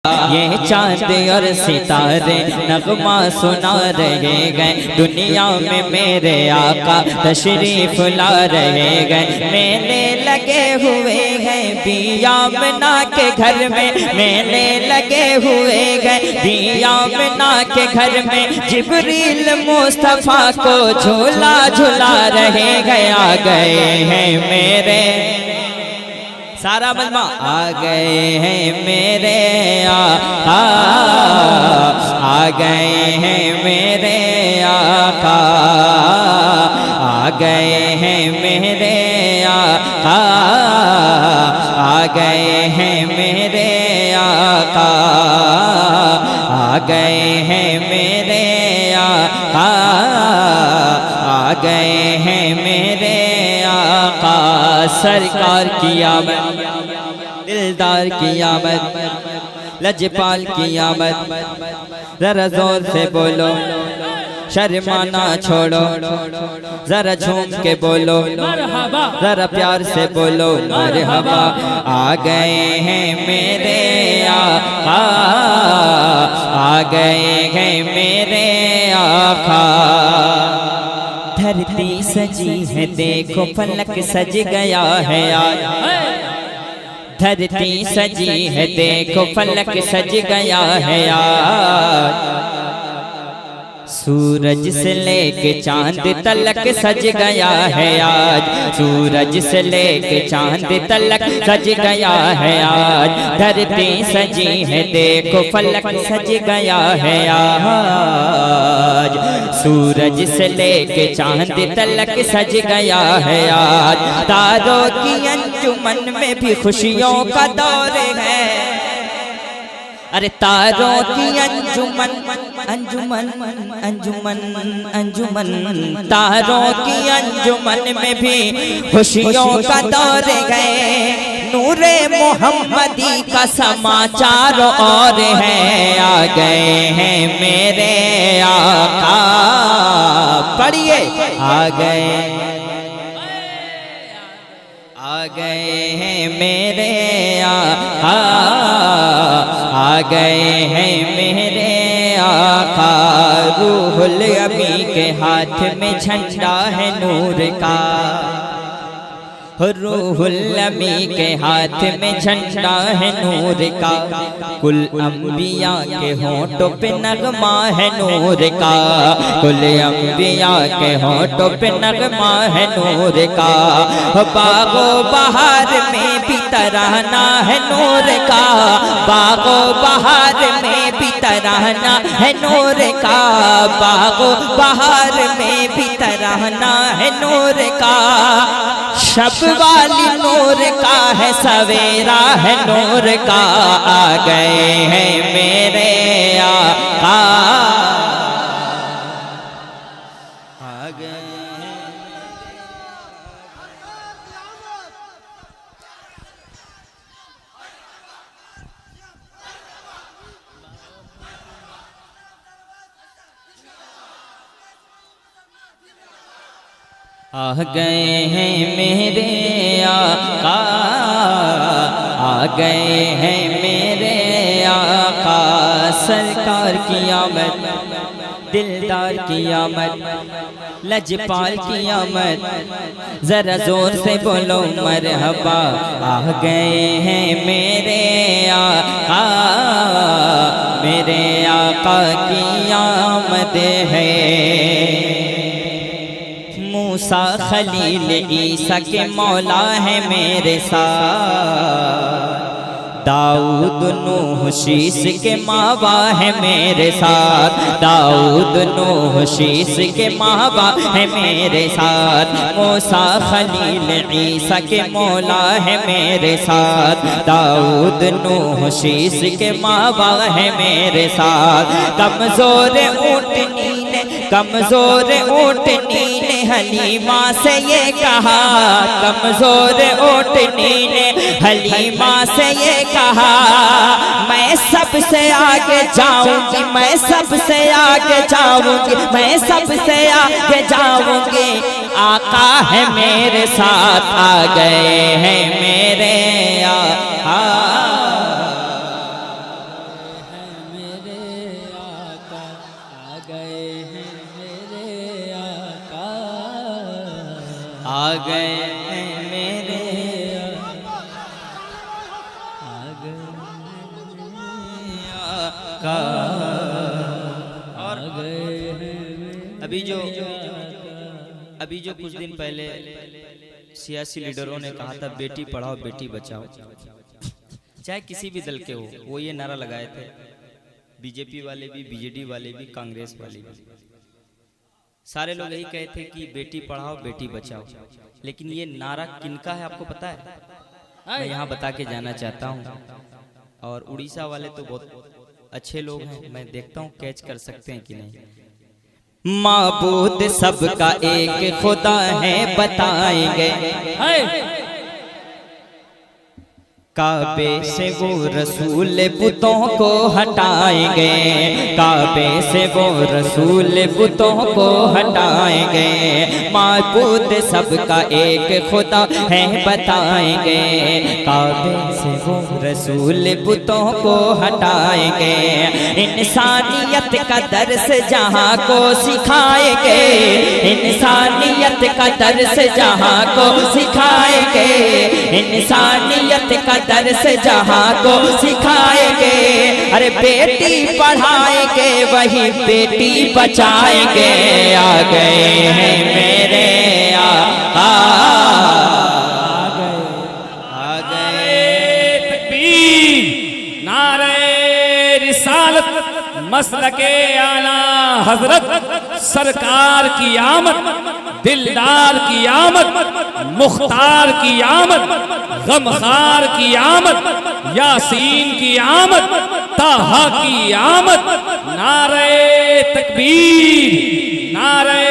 ये चांद और सितारे नगमा सुना रहे गए, दुनिया में मेरे आका तशरीफ ला रहे गए। मेले लगे हुए हैं बियामना के घर में, मेले लगे हुए गए बियामना के घर में। जिब्रील मुस्तफ़ा को झूला झूला रहे गए। आ गए हैं मेरे सारा मजमा, आ गए हैं मेरे आका, आ गए हैं मेरे आका, आ गए हैं मेरे आका, आ गए हैं मेरे आका, आ गए हैं मेरे आका, आ गए हैं मेरे आका। सरकार की आमद, दिलदार की आमद, लजपाल की आमद। जरा जोर से बोलो, शर्माना छोड़ो, जरा झूम के बोलो, जरा प्यार से बोलो मरहबा। आ गए हैं मेरे आका, आ गए हैं मेरे आका। धरती सजी है देखो फलक सज गया है आज, धरती सजी है देखो फलक सज गया है आज। सूरज से लेके चांद तलक सज गया है आज, सूरज से लेके चांद तलक सज गया है आज। धरती सजी है देखो फलक सज गया है आज, सूरज से लेके चांद तलक सज गया है आज। तारों की अंजुमन में भी खुशियों का दौर है, अरे तारों की अंजुमन अंजुमन अंजुमन अंजुमन, तारों की अंजुमन में भी खुशियों का दौर गए। नूरे मोहम्मदी का समाचार और है। आ गए हैं मेरे आका, पढ़िए आ गए हैं मेरे आका, आ गए हैं मेरे आका। रूहुल अमी के हाथ में झंडा है नूर का, रूहुल अमी के हाथ में झंडा है नूर का। कुल अंबिया के होंठों पे नगमा है नूर का, कुल अंबिया के होंठों पे नगमा है नूर का। बागो बहार में भी तराना है नूर का, बागो बहार में भी तराना है नूर का, बागो बहार में भी तराना है नूर का। शब वाली नूर का है सवेरा है नूर का। आ गए हैं मेरे आका, आ गए आ गए हैं मेरे आका, आ गए हैं मेरे आका। सरकार की आमद, दिलदार की आमद, लजपाल की आमद। जरा जोर से बोलो मरहबा। आ गए हैं मेरे आका, मेरे आका की आमद है। मूसा खलील ईसा के मौला है मेरे साथ, दाऊद नूह शीस के मावा है मेरे साथ, दाऊद नूह शीस के मावा है मेरे साथ। मूसा खलील ईसा के मौला है मेरे साथ, दाऊद नूह शीस के मावा है मेरे साथ। कमजोर ऊँटनी ने, कमजोर ऊँटनी ने हलीमा से ये कहा, कमजोर ऊँटनी ने हलीमा से ये कहा, मैं सबसे आगे जाऊंगी, मैं सबसे आगे जाऊंगी, मैं सबसे आगे जाऊंगी। आका है मेरे साथ, आ गए हैं मेरे आका, आ गए हैं मेरे आका। और अभी जो कुछ दिन पहले सियासी लीडरों ने कहा था बेटी पढ़ाओ बेटी बचाओ, चाहे किसी भी दल के हो, वो ये नारा लगाए थे, बीजेपी वाले भी, बीजेडी वाले भी, कांग्रेस वाले भी, सारे लोग यही कहते थे कि बेटी पढ़ाओ बेटी बचाओ। लेकिन ये नारा किनका है आपको पता है? मैं यहाँ बता के जाना चाहता हूँ। और उड़ीसा वाले तो बहुत अच्छे लोग हैं, मैं देखता हूँ कैच कर सकते हैं कि नहीं। माबूद सबका एक खुदा है बताएंगे, काबे से वो रसूल बुतों को हटाएंगे, काबे से वो रसूल बुतों को हटाएंगे। माबूद सबका एक खुदा है बताएंगे, काबे से वो रसूल बुतों को हटाएंगे। इंसानियत का दर्स जहाँ को सिखाएंगे, इंसानियत का दर्स जहाँ को सिखाएंगे, इंसानियत का दर्स जहाँ को सिखाएंगे। अरे बेटी पढ़ाएंगे वही बेटी बचाएंगे। आ गए हैं मेरे आका, आ गए। तकबीर, नारे रिसालत, मसलके आला हजरत सरकार की आमद, दिलदार की आमद, मुख्तार की आमद, गमखार की आमद, यासीन की आमद, ताहा की आमद। नारे तकबीर, नारे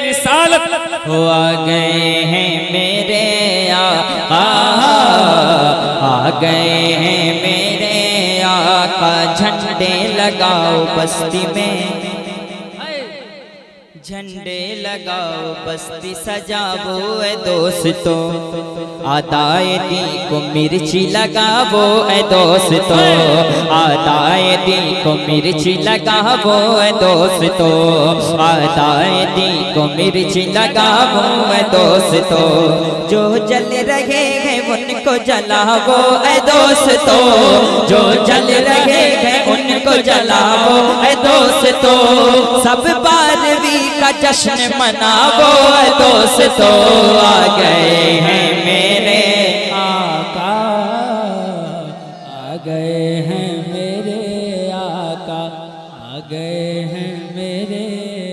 रिसालत। हो आ गए हैं मेरे आका, आ गए हैं मेरे आका। झंडे लगाओ बस्ती में, झंडे लगाओ बस्ती सजावो ए दोस्तों। आदाए दी को मिर्ची लगावो ए दोस्तों, आदाए दी को मिर्ची लगावो ए दोस्तों, आदाए दी को मिर्ची लगावो ए दोस्तों। जो जल रहे हैं उनको जलावो ए दोस्तों, जो जल रहे हैं उनको जलावो ए दोस्तों। सब बारहवीं का जश्न मनावो दोस्तों। आ गए हैं मेरे आका, आ गए हैं मेरे आका, आ गए हैं मेरे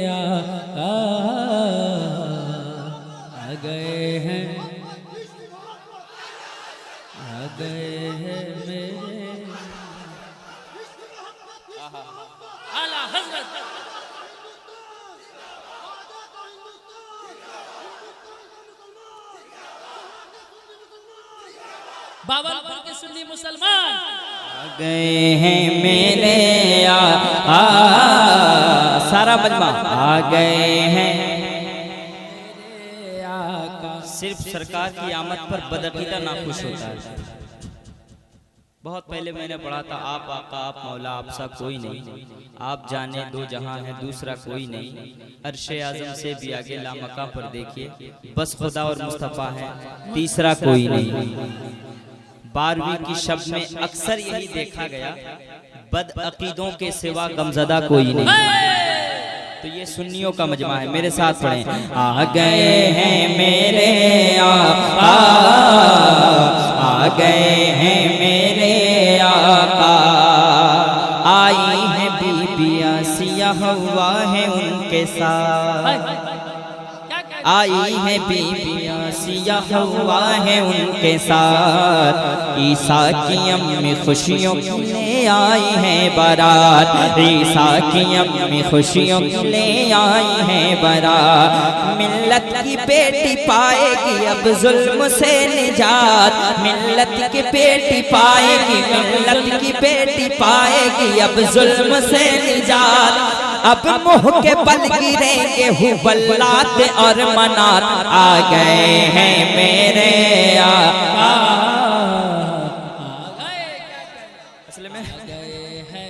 आका, आ गए हैं, आ गए हैं मेरे आला हज़रत। बावलपुर के सुन्नी मुसलमान आ गए हैं मेरे सारा मजमा आ गए हैं। सिर्फ सरकार की आमद पर बदअकीदा नाखुश होता है। बहुत पहले मैंने पढ़ा था, आप आका आप मौला आप सा कोई नहीं, आप जाने दो जहां है दूसरा कोई नहीं। अर्शे आजम से भी आगे लामका पर देखिए, बस खुदा और मुस्तफ़ा है तीसरा कोई नहीं। 12वीं की शब्द में अक्सर यही देखा गया, बदअकीदों के सिवा गमज़दा कोई नहीं। तो ये सुन्नियों का मजमा है, मेरे साथ पढ़ें। आ गए हैं मेरे आका, आ गए हैं मेरे आका। आई है बीबियां सिया हवा है उनके साथ, आई है बीबियां सिया हवा है उनके साथ। ईसा की अम्मी खुशियों के ले आई है बारात, ईसा की अम्मी खुशियों के ले आई है बारात। मिल्लत की बेटी पाएगी अब जुल्म से निजात, मिल्लत की बेटी पाएगी, मिल्लत की बेटी पाएगी अब जुल्म से निजात। अब मुँह के बल गिरेंगे हुबल्लात और मनात। आ गए हैं मेरे आका। असल में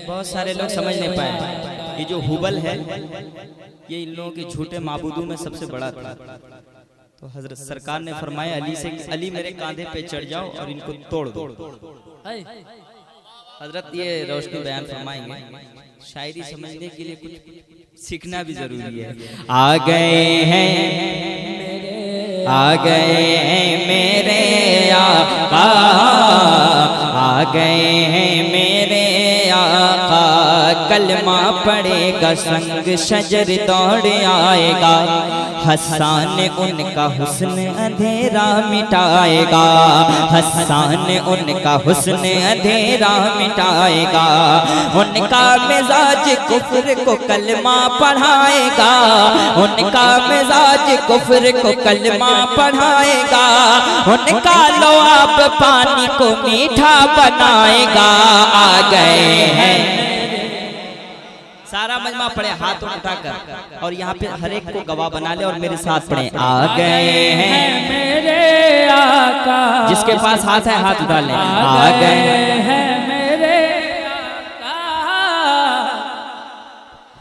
बहुत सारे लोग समझ नहीं पाए, ये जो हुबल है ये इन लोगों के झूठे माबूदों में सबसे बड़ा था। तो तो हजरत सरकार ने फरमाया अली से कि अली मेरे कांधे पे चढ़ जाओ और इनको तोड़ दो। हजरत ये रोशनी बयान फरमाएंगे, शायरी समझने के लिए कुछ सीखना भी जरूरी है। आ गए हैं, आ गए हैं मेरे आका, आ गए हैं मेरे आका, कलमा पड़ेगा संग शजर दौड़ आएगा, हसन उनका हुस्न अंधेरा मिटाएगा, हसन उनका हुस्न अंधेरा मिटाएगा, उनका मिजाज कुफ्र को कलमा पढ़ाएगा, उनका मिजाज कुफ्र को कलमा पढ़ाएगा, उनका लोआब पानी को मीठा बनाएगा। आ गए हैं, सारा मजमा पढ़े हाथ उठाकर, और यहाँ पे हर एक को गवाह बना ले और मेरे साथ पढ़े। आ गए हैं मेरे आका, जिसके पास हाथ है हाथ उठा ले। आ गए हैं मेरे आका,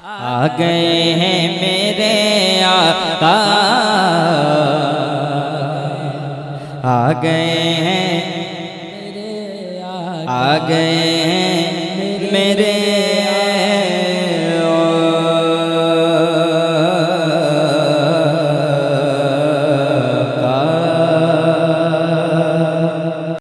आ गए हैं मेरे आका, आ गए हैं, आ गए हैं मेरे